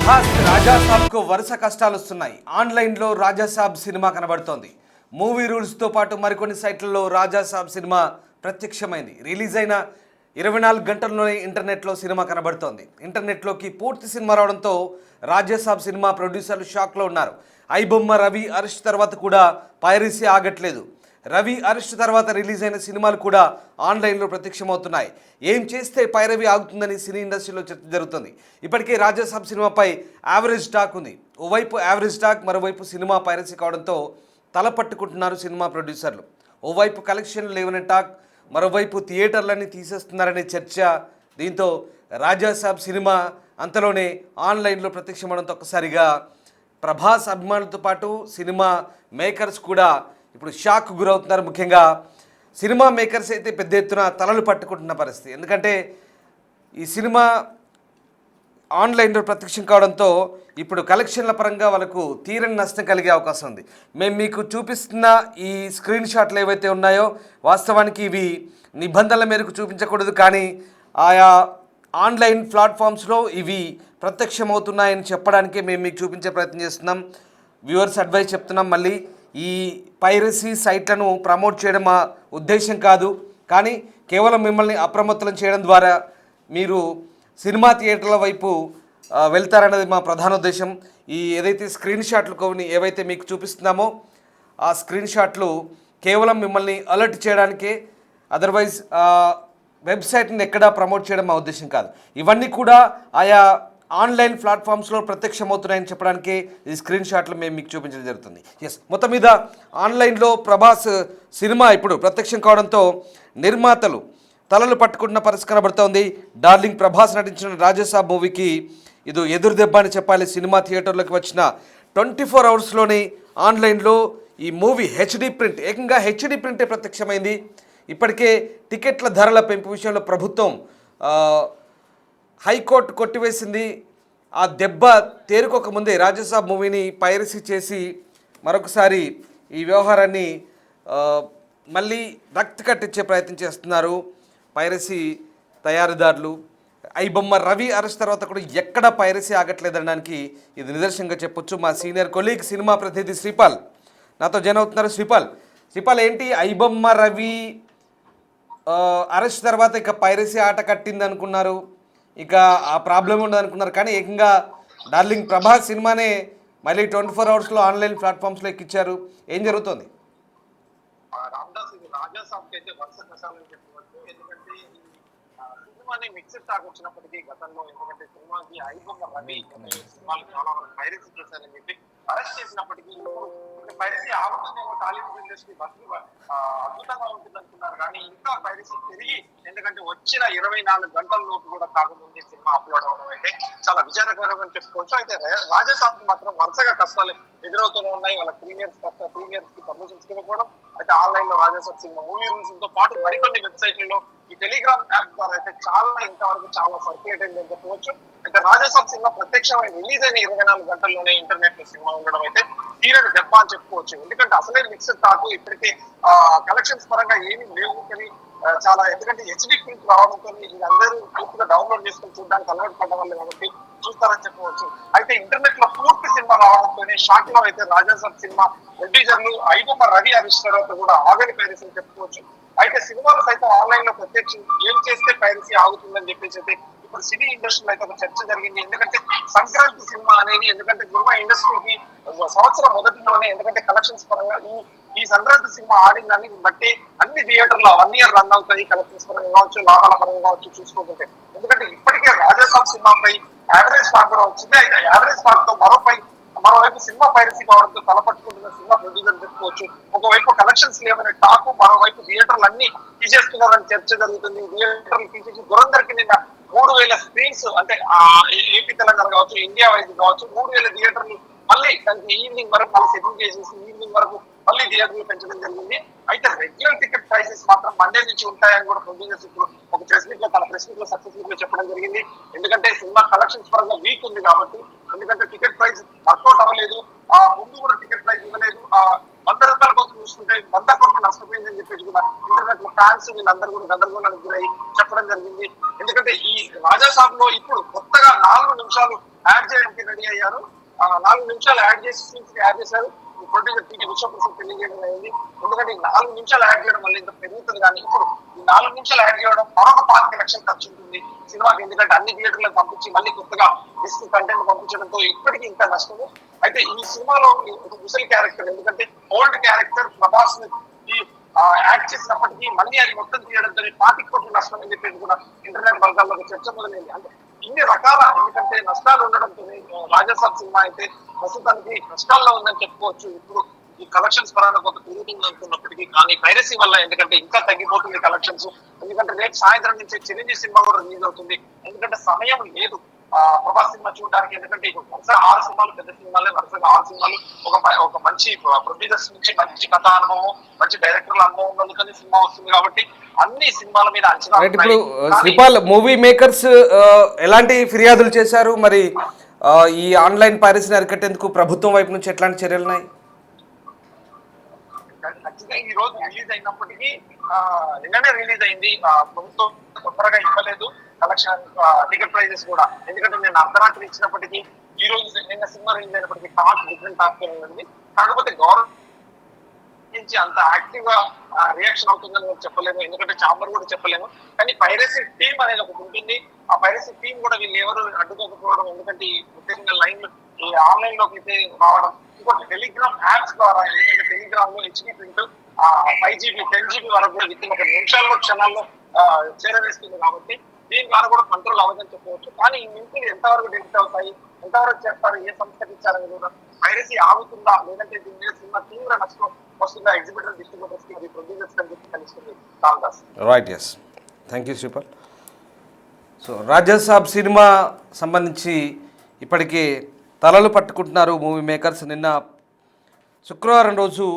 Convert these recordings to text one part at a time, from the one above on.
ప్రభాస్ రాజాసాబ్కు వరుస కష్టాలు వస్తున్నాయి. ఆన్లైన్లో రాజాసాబ్ సినిమా కనబడుతోంది. మూవీ రూల్స్తో పాటు మరికొన్ని సైట్లలో రాజాసాబ్ సినిమా ప్రత్యక్షమైంది. రిలీజ్ అయిన 24 గంటల్లోనే ఇంటర్నెట్లో సినిమా కనబడుతోంది. ఇంటర్నెట్లోకి పూర్తి సినిమా రావడంతో రాజాసాబ్ సినిమా ప్రొడ్యూసర్లు షాక్లో ఉన్నారు. ఐబొమ్మ రవి అరెస్ట్ తర్వాత కూడా పైరసీ ఆగట్లేదు. రవి అరెస్ట్ తర్వాత రిలీజ్ అయిన సినిమాలు కూడా ఆన్లైన్లో ప్రత్యక్షమవుతున్నాయి. ఏం చేస్తే పైరవి ఆగుతుందని సినీ ఇండస్ట్రీలో చర్చ జరుగుతుంది. ఇప్పటికే రాజాసాబ్ సినిమాపై యావరేజ్ టాక్ ఉంది. ఓవైపు యావరేజ్ టాక్, మరోవైపు సినిమా పైరసీ కావడంతో తల పట్టుకుంటున్నారు సినిమా ప్రొడ్యూసర్లు. ఓవైపు కలెక్షన్లు లేవనే టాక్, మరోవైపు థియేటర్లన్నీ తీసేస్తున్నారనే చర్చ. దీంతో రాజాసాబ్ సినిమా అంతలోనే ఆన్లైన్లో ప్రత్యక్షమవడంతో ఒక్కసారిగా ప్రభాస్ అభిమానులతో పాటు సినిమా మేకర్స్ కూడా ఇప్పుడు షాక్ గురవుతున్నారు. ముఖ్యంగా సినిమా మేకర్స్ అయితే పెద్ద ఎత్తున తలలు పట్టుకుంటున్న పరిస్థితి. ఎందుకంటే ఈ సినిమా ఆన్లైన్లో ప్రత్యక్షం కావడంతో ఇప్పుడు కలెక్షన్ల పరంగా వాళ్ళకు తీరని నష్టం కలిగే అవకాశం ఉంది. మేము మీకు చూపిస్తున్న ఈ స్క్రీన్ షాట్లు ఏవైతే ఉన్నాయో వాస్తవానికి ఇవి నిబంధనల మేరకు చూపించకూడదు, కానీ ఆయా ఆన్లైన్ ప్లాట్ఫామ్స్లో ఇవి ప్రత్యక్షమవుతున్నాయని చెప్పడానికే మేము మీకు చూపించే ప్రయత్నం చేస్తున్నాం. వ్యూవర్స్ అడ్వైస్ చెప్తున్నాం. మళ్ళీ ఈ పైరసీ సైట్లను ప్రమోట్ చేయడం మా ఉద్దేశం కాదు, కానీ కేవలం మిమ్మల్ని అప్రమత్తం చేయడం ద్వారా మీరు సినిమా థియేటర్ల వైపు వెళ్తారన్నది మా ప్రధాన ఉద్దేశం. ఈ ఏదైతే స్క్రీన్ షాట్లు కొన్ని ఏవైతే మీకు చూపిస్తున్నామో ఆ స్క్రీన్ షాట్లు కేవలం మిమ్మల్ని అలర్ట్ చేయడానికే, అదర్వైజ్ వెబ్సైట్ని ఎక్కడా ప్రమోట్ చేయడం మా ఉద్దేశం కాదు. ఇవన్నీ కూడా ఆయా ఆన్లైన్ ప్లాట్ఫామ్స్లో ప్రత్యక్షమవుతున్నాయని చెప్పడానికి ఈ స్క్రీన్ షాట్లు మేము మీకు చూపించడం జరుగుతుంది. మొత్తం మీద ఆన్లైన్లో ప్రభాస్ సినిమా ఇప్పుడు ప్రత్యక్షం కావడంతో నిర్మాతలు తలలు పట్టుకుంటున్న పరిస్థితి కనబడుతోంది. డార్లింగ్ ప్రభాస్ నటించిన రాజాసాబ్ మూవీకి ఇది ఎదురు దెబ్బ అని చెప్పాలి. సినిమా థియేటర్లోకి వచ్చిన 24 అవర్స్లోనే ఆన్లైన్లో ఈ మూవీ హెచ్డి ప్రింట్, ఏకంగా హెచ్డి ప్రింటే ప్రత్యక్షమైంది. ఇప్పటికే టికెట్ల ధరల పెంపు విషయంలో ప్రభుత్వం హైకోర్టు కొట్టివేసింది. ఆ దెబ్బ తేరుకోక ముందే రాజాసాబ్ మూవీని పైరసీ చేసి మరొకసారి ఈ వ్యవహారాన్ని మళ్ళీ రక్తి కట్టించే ప్రయత్నం చేస్తున్నారు పైరసీ తయారీదారులు. ఐబొమ్మ రవి అరెస్ట్ తర్వాత కూడా ఎక్కడ పైరసీ ఆగట్లేదనడానికి ఇది నిదర్శనంగా చెప్పొచ్చు. మా సీనియర్ కొలీగ్ సినిమా ప్రతినిధి శ్రీపాల్ నాతో జాయిన్ అవుతున్నారు. శ్రీపాల్ ఏంటి ఐబొమ్మ రవి అరెస్ట్ తర్వాత ఇక పైరసీ ఆట కట్టింది అనుకున్నారు, ఇక ఆ ప్రాబ్లం ఉండదు అనుకున్నారు, కానీ ఏకంగా డార్లింగ్ ప్రభాస్ సినిమానే మళ్ళీ 24 అవర్స్లో ఆన్లైన్ ప్లాట్ఫామ్స్లో ఎక్కించారు. ఏం జరుగుతుంది? సినిమాని మిక్స్డ్ టాక్ వచ్చినప్పటికీ గతంలో, ఎందుకంటే సినిమాకి ఐబొమ్మ రవి సినిమాలు చాలా వరకు పైరసీ చేశారని చెప్పి అరెస్ట్ చేసినప్పటికీ పైరసీ ఆలోచన టాలీవుడ్ ఇండస్ట్రీ అద్భుతంగా ఉంటుంది అనుకున్నారు, కానీ ఇంకా పైరసీ పెరిగి, ఎందుకంటే వచ్చిన 24 గంటల లోపు కూడా కాకముందే సినిమా అప్లోడ్ అవడం అయితే చాలా విచారకరం అని చెప్పుకోవచ్చు. అయితే రాజాసాబ్ మాత్రం వరుసగా కష్టాలు ఎదురవుతూనే ఉన్నాయి. వాళ్ళ ప్రీమియర్స్ కి పర్మిషన్స్ ఇవ్వకపోవడం, అయితే ఆన్లైన్ లో రాజాసాబ్ సినిమా మూవీ రూల్స్ తో పాటు మరికొన్ని వెబ్సైట్లలో ఈ టెలిగ్రామ్ యాప్ ద్వారా అయితే ఇంతవరకు చాలా సర్క్యులేట్ అయిందని చెప్పవచ్చు. అయితే రాజాసాబ్ సినిమా ప్రత్యక్షమైన రిలీజ్ అయిన 24 గంటల్లోనే ఇంటర్నెట్ లో సినిమా ఉండడం అయితే తీరని దెబ్బ అని చెప్పుకోవచ్చు. ఎందుకంటే అసలే మిక్స్డ్ టాక్, ఇప్పటికే కలెక్షన్స్ పరంగా ఏమీ లేవు, కానీ చాలా, ఎందుకంటే హెచ్డి ప్రింట్ రావడంతో వీళ్ళందరూ పూర్తిగా డౌన్లోడ్ చేసుకుని చూడడానికి అలవాటు పడ్డ వాళ్ళు కాబట్టి చూస్తారని చెప్పవచ్చు. అయితే ఇంటర్నెట్ లో పూర్తి సినిమా రావడంతోనే షాక్ లో అయితే రాజాసాబ్ సినిమా ప్రొడ్యూసర్లు ఐబొమ్మ రవి అరెస్ట్ తర్వాత కూడా ఆగని పైరసీ అని చెప్పుకోవచ్చు. అయితే సినిమాలు సైతం ఆన్లైన్ లో ప్రత్యక్షం ఏం చేస్తే పైరసీ ఆగుతుందని చెప్పేసి అయితే ఇప్పుడు సినీ ఇండస్ట్రీలో అయితే ఒక చర్చ జరిగింది. ఎందుకంటే సంక్రాంతి సినిమా అనేది, ఎందుకంటే సినిమా ఇండస్ట్రీకి సంవత్సరం మొదటిలోనే, ఎందుకంటే కలెక్షన్స్ పరంగా ఈ సంక్రాంతి సినిమా ఆడిందని బట్టి అన్ని థియేటర్లో 1 year రన్ అవుతాయి. కలెక్షన్స్ పరంగా కావచ్చు, లాభాల పరంగా కావచ్చు చూసుకుంటుంటే, ఎందుకంటే ఇప్పటికే రాజాసాబ్ సినిమాపై యావరేజ్ టాక్ కూడా వచ్చింది. అయితే యావరేజ్ టాక్ తో మరోవైపు సినిమా పైరసీ కావడంతో తలపట్టుకుంటున్న సినిమా ప్రొడ్యూసర్ చెప్పుకోవచ్చు. ఒకవైపు కలెక్షన్స్ లేవనే టాకు, మరోవైపు థియేటర్లు అన్ని తీసేస్తున్నారని చర్చ జరుగుతుంది. థియేటర్లు తీసేసి దురందరికి నిన్న 3000 స్క్రీన్స్, అంటే ఏపీ తెలంగాణ కావచ్చు, ఇండియా వైజ్ కావచ్చు, 3000 థియేటర్లు మళ్ళీ దానికి ఈవినింగ్ వరకు మళ్ళీ సెటిల్ చేసేసి ఈవినింగ్ వరకు మళ్ళీ థియేటర్లు పెంచడం జరిగింది. అయితే రెగ్యులర్ టికెట్ ప్రైసెస్ మాత్రం మండే నుంచి ఉంటాయని కూడా ప్రొడ్యూసర్స్ ఇప్పుడు ఒక ప్రెస్ మీట్ లో సక్సెస్ మీట్ లో చెప్పడం జరిగింది. ఎందుకంటే సినిమా కలెక్షన్స్ పరంగా వీక్ ఉంది కాబట్టి, ఎందుకంటే టికెట్ ప్రైస్ వర్కౌట్ అవ్వలేదు, ముందు కూడా టికెట్ ప్రైస్ ఇవ్వలేదు, 100 రూపాయల కోసం చూసుకుంటే 100 కోట్లు నష్టపోయిందని చెప్పేసి కూడా ఇంటర్నెట్ లో ఫ్యాన్స్ వీళ్ళందరూ కూడా గందరగోళానికి గురై చెప్పడం జరిగింది. ఎందుకంటే ఈ రాజాసాబ్ లో ఇప్పుడు కొత్తగా 4 నిమిషాలు యాడ్ చేయడానికి రెడీ అయ్యారు. 4 నిమిషాలు యాడ్ చేశారు. ప్రొడ్యూసర్ టీవీ విశ్వప్రసాద్ తెలియజేయడం అయింది. ఎందుకంటే ఈ 4 నిమిషాలు యాడ్ చేయడం వల్ల ఇంత పెరుగుతుంది. కానీ ఇప్పుడు ఈ 4 నిమిషాలు యాడ్ చేయడం మరొక 25 లక్షలు ఖర్చు ఉంటుంది సినిమాకి. ఎందుకంటే అన్ని థియేటర్లకు పంపించి మళ్ళీ కొత్తగా డిస్క్ కంటెంట్ పంపించడంతో ఇప్పటికీ ఇంకా నష్టము. అయితే ఈ సినిమాలో ఒక ముసలి క్యారెక్టర్, ఎందుకంటే ఓల్డ్ క్యారెక్టర్ ప్రభాస్ యాక్ట్ చేసినప్పటికీ మళ్ళీ అది మొత్తం తీయడంతో 40 కోట్ల నష్టం అని చెప్పేసి కూడా ఇంటర్నెట్ వర్గాల్లో ఒక చర్చ మొదలైంది. అంటే ఇన్ని రకాల, ఎందుకంటే నష్టాలు ఉండడంతో రాజాసాబ్ సినిమా అయితే ప్రస్తుతానికి నష్టాల్లో ఉందని చెప్పుకోవచ్చు. ఇప్పుడు ఈ కలెక్షన్స్ పరంగా కొంత పెరుగుతుంది అనుకున్నప్పటికీ, కానీ పైరసీ వల్ల ఎందుకంటే ఇంకా తగ్గిపోతుంది కలెక్షన్స్. ఎందుకంటే రేపు సాయంత్రం నుంచి చిరంజీవి సినిమా కూడా రిలీజ్ అవుతుంది. ఎందుకంటే సమయం లేదు ప్రభాస్ సినిమా చూడడానికి. ఎందుకంటే వరుసగా 6 సినిమాలు, పెద్ద సినిమాలే వరుసగా 6 సినిమాలు, ఒక మంచి ప్రొడ్యూసర్స్ నుంచి మంచి కథ అనుభవం, మంచి డైరెక్టర్ల అనుభవం ఉన్నందుకని సినిమా వస్తుంది. కాబట్టి అన్ని సినిమాల మీద అంచనా. ఇప్పుడు శ్రీపాల్, మూవీ మేకర్స్ ఎలాంటి ఫిర్యాదులు చేశారు మరి? ఈ ఆన్లైన్ పైరసీని అరికట్టేందుకు ప్రభుత్వం వైపు నుంచి ఎట్లాంటి చర్యలు ఉన్నాయి? ఖచ్చితంగా ఈ రోజు రిలీజ్ అయినప్పటికీ నిన్ననే రిలీజ్ అయింది. ప్రభుత్వం తొందరగా ఇవ్వలేదు కలెక్షన్ టికెట్ ప్రైజెస్ కూడా. ఎందుకంటే నేను అర్ధరాత్రి ఇచ్చినప్పటికీ ఈ రోజు నిన్న సినిమా రిలీజ్ అయినప్పటికీ డిఫరెంట్ టాక్ ఉంది. కాకపోతే గవర్నమెంట్ నుంచి అంత యాక్టివ్ గా రియాక్షన్ అవుతుందని నేను చెప్పలేము, ఎందుకంటే చాంబర్ కూడా చెప్పలేము. కానీ పైరసీ టీమ్ అనేది ఒకటి ఉంటుంది. ఆ పైరసీ టీమ్ కూడా వీళ్ళు ఎవరు అడ్డుకోకపోవడం, ఎందుకంటే ముఖ్యంగా లైన్ ఈ ఆన్లైన్ లోకి అయితే రావడం, ఇంకోటి టెలిగ్రామ్ యాప్స్ ద్వారా. ఎందుకంటే టెలిగ్రామ్ లో హెచ్డి ప్రింట్ 5GB 10GB వరకు కూడా విత్ ఒక నిమిషాల్లో క్షణాల్లో చేరవేస్తుంది. కాబట్టి దీని ద్వారా కూడా కంట్రోల్ అవ్వదని చెప్పవచ్చు. కానీ ఈ లింకులు ఎంతవరకు డెలిట్ అవుతాయి, ఎంతవరకు చేస్తారు, ఏ సంస్థకి ఇచ్చారని కూడా, పైరసీ ఆగుతుందా లేదంటే దీని మీద సినిమా తీవ్ర నష్టం వస్తుందా ఎగ్జిబిటర్ డిస్ట్రిబ్యూటర్స్ కి, ప్రొడ్యూసర్స్ అని చెప్పి తెలుస్తుంది. Ramdas. Right, yes, thank you Sripal. So Rajasaab cinema సంబంధించి ఇప్పటికే తలలు పట్టుకుంటున్నారు మూవీ మేకర్స్. నిన్న శుక్రవారం రోజు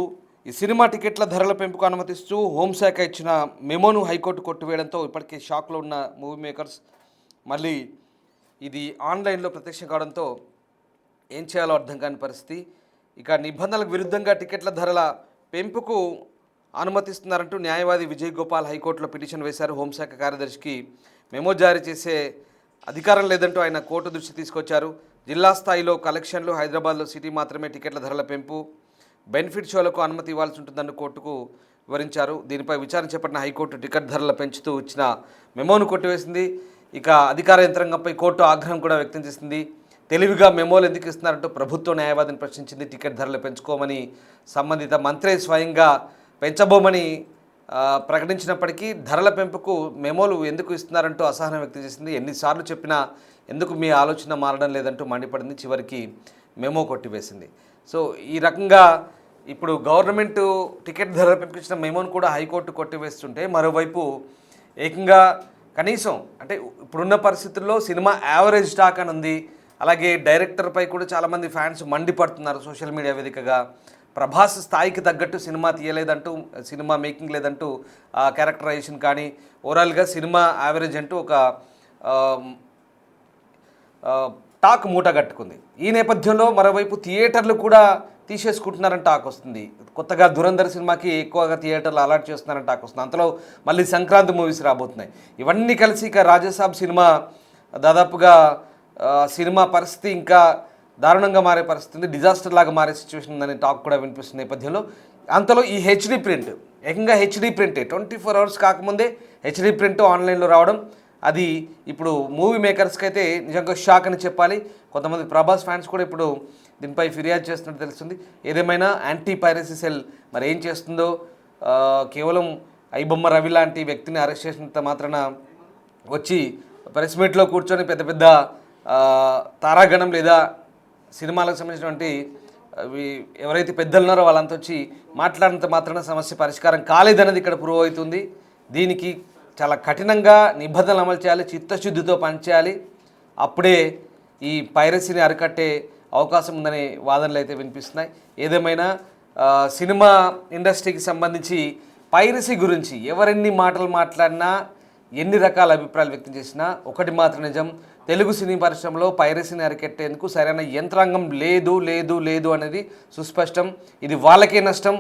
ఈ సినిమా టికెట్ల ధరల పెంపుకు అనుమతిస్తూ హోంశాఖ ఇచ్చిన మెమోను హైకోర్టు కొట్టివేయడంతో ఇప్పటికే షాక్లో ఉన్న మూవీ మేకర్స్ మళ్ళీ ఇది ఆన్లైన్లో ప్రత్యక్షం కావడంతో ఏం చేయాలో అర్థం కాని పరిస్థితి. ఇక నిబంధనలకు విరుద్ధంగా టికెట్ల ధరల పెంపుకు అనుమతిస్తున్నారంటూ న్యాయవాది విజయ్ గోపాల్ హైకోర్టులో పిటిషన్ వేశారు. హోంశాఖ కార్యదర్శికి మెమో జారీ చేసే అధికారం లేదంటూ ఆయన కోర్టు దృష్టి తీసుకొచ్చారు. జిల్లా స్థాయిలో కలెక్షన్లు, హైదరాబాద్లో సిటీ మాత్రమే టికెట్ల ధరల పెంపు, బెనిఫిట్ షోలకు అనుమతి ఇవ్వాల్సి ఉంటుందని కోర్టుకు వివరించారు. దీనిపై విచారణ చేపట్టిన హైకోర్టు టికెట్ ధరల పెంచుతూ ఇచ్చిన మెమోను కొట్టివేసింది. ఇక అధికార యంత్రాంగంపై కోర్టు ఆగ్రహం కూడా వ్యక్తం చేసింది. తెలివిగా మెమోలు ఎందుకు ఇస్తున్నారంటూ ప్రభుత్వ న్యాయవాదిని ప్రశ్నించింది. టికెట్ ధరలు పెంచుకోమని సంబంధిత మంత్రే స్వయంగా పెంచబోమని ప్రకటించినప్పటికీ ధరల పెంపుకు మెమోలు ఎందుకు ఇస్తున్నారంటూ అసహనం వ్యక్తం చేసింది. ఎన్నిసార్లు చెప్పినా ఎందుకు మీ ఆలోచన మారడం లేదంటూ మండిపడింది. చివరికి మెమో కొట్టివేసింది. సో ఈ రకంగా ఇప్పుడు గవర్నమెంట్ టికెట్ ధరలు పెంపించిన మెమోను కూడా హైకోర్టు కొట్టివేస్తుంటే, మరోవైపు ఏకంగా కనీసం అంటే ఇప్పుడున్న పరిస్థితుల్లో సినిమా యావరేజ్ టాక్ అని ఉంది. అలాగే డైరెక్టర్పై కూడా చాలామంది ఫ్యాన్స్ మండిపడుతున్నారు సోషల్ మీడియా వేదికగా. ప్రభాస్ స్థాయికి తగ్గట్టు సినిమా తీయలేదంటూ, సినిమా మేకింగ్ లేదంటూ క్యారెక్టరైజేషన్ కానీ ఓవరాల్గా సినిమా యావరేజ్ అంటూ ఒక టాక్ మూట కట్టుకుంది. ఈ నేపథ్యంలో మరోవైపు థియేటర్లు కూడా తీసేసుకుంటున్నారని టాక్ వస్తుంది. కొత్తగా ధురంధర్ సినిమాకి ఎక్కువగా థియేటర్లు అలాట్ చేస్తున్నారని టాక్ వస్తుంది. అంతలో మళ్ళీ సంక్రాంతి మూవీస్ రాబోతున్నాయి. ఇవన్నీ కలిసి ఇక రాజాసాబ్ సినిమా దాదాపుగా సినిమా పరిస్థితి ఇంకా దారుణంగా మారే పరిస్థితి ఉంది, డిజాస్టర్ లాగా మారే సిచ్యువేషన్ ఉందని టాక్ కూడా వినిపిస్తున్న నేపథ్యంలో అంతలో ఈ హెచ్డి ప్రింట్, ఏకంగా హెచ్డి ప్రింటే 24 hours కాకముందే హెచ్డి ప్రింట్ ఆన్లైన్లో రావడం, అది ఇప్పుడు మూవీ మేకర్స్కి అయితే నిజంగా షాక్ అని చెప్పాలి. కొంతమంది ప్రభాస్ ఫ్యాన్స్ కూడా ఇప్పుడు దీనిపై ఫిర్యాదు చేస్తున్నట్టు తెలుస్తుంది. ఏదేమైనా యాంటీ పైరసీ సెల్ మరి ఏం చేస్తుందో, కేవలం ఐబొమ్మ రవి లాంటి వ్యక్తిని అరెస్ట్ చేసినంత మాత్రాన వచ్చి ప్రెస్ మీట్లో కూర్చొని పెద్ద పెద్ద తారాగణం లేదా సినిమాలకు సంబంధించినటువంటి ఎవరైతే పెద్దలు ఉన్నారో వాళ్ళంతా వచ్చి మాట్లాడినంత మాత్రాన సమస్య పరిష్కారం కాలేదన్నది ఇక్కడ ప్రూవ్ అవుతుంది. దీనికి చాలా కఠినంగా నిబంధనలు అమలు చేయాలి, చిత్తశుద్ధితో పనిచేయాలి. అప్పుడే ఈ పైరసీని అరికట్టే అవకాశం ఉందనే వాదనలు అయితే వినిపిస్తున్నాయి. ఏదేమైనా సినిమా ఇండస్ట్రీకి సంబంధించి పైరసీ గురించి ఎవరెన్ని మాటలు మాట్లాడినా, ఎన్ని రకాల అభిప్రాయాలు వ్యక్తం చేసినా ఒకటి మాత్రం నిజం, తెలుగు సినీ పరిశ్రమలో పైరసీని అరికట్టేందుకు సరైన యంత్రాంగం లేదు లేదు లేదు అనేది సుస్పష్టం. ఇది వాళ్ళకే నష్టం.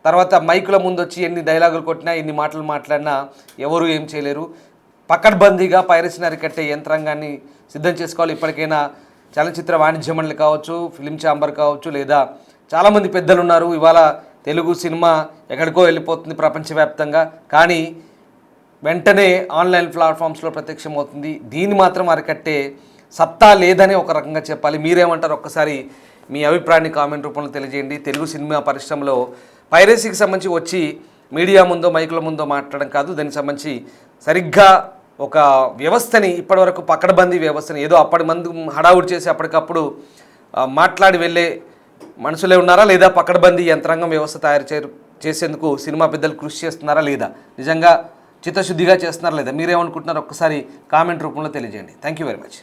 తర్వాత మైకుల ముందు వచ్చి ఎన్ని డైలాగులు కొట్టినా, ఎన్ని మాటలు మాట్లాడినా ఎవరు ఏం చేయలేరు. పకడ్బందీగా పైరసీని అరికట్టే యంత్రాంగాన్ని సిద్ధం చేసుకోవాలి. ఇప్పటికైనా చలనచిత్ర వాణిజ్య మండలి కావచ్చు, ఫిలిం ఛాంబర్ కావచ్చు, లేదా చాలామంది పెద్దలు ఉన్నారు. ఇవాళ తెలుగు సినిమా ఎక్కడికో వెళ్ళిపోతుంది ప్రపంచవ్యాప్తంగా, కానీ వెంటనే ఆన్లైన్ ప్లాట్ఫామ్స్లో ప్రత్యక్షమవుతుంది. దీన్ని మాత్రం అరికట్టే సత్తా లేదని ఒక రకంగా చెప్పాలి. మీరేమంటారు? ఒక్కసారి మీ అభిప్రాయాన్ని కామెంట్ రూపంలో తెలియజేయండి. తెలుగు సినిమా పరిశ్రమలో పైరసీకి సంబంధించి వచ్చి మీడియా ముందో మైకుల ముందో మాట్లాడడం కాదు, దానికి సంబంధించి సరిగ్గా ఒక వ్యవస్థని, ఇప్పటివరకు పకడ్బందీ వ్యవస్థని ఏదో అప్పటి మంది హడావుడి చేసి అప్పటికప్పుడు మాట్లాడి వెళ్ళే మనుషులే ఉన్నారా, లేదా పకడ్బందీ యంత్రాంగం వ్యవస్థ తయారు చేసేందుకు సినిమా పెద్దలు కృషి చేస్తున్నారా, లేదా నిజంగా చిత్తశుద్ధిగా చేస్తున్నారా, లేదా మీరేమనుకుంటున్నారో ఒక్కసారి కామెంట్ రూపంలో తెలియజేయండి. Thank you very much.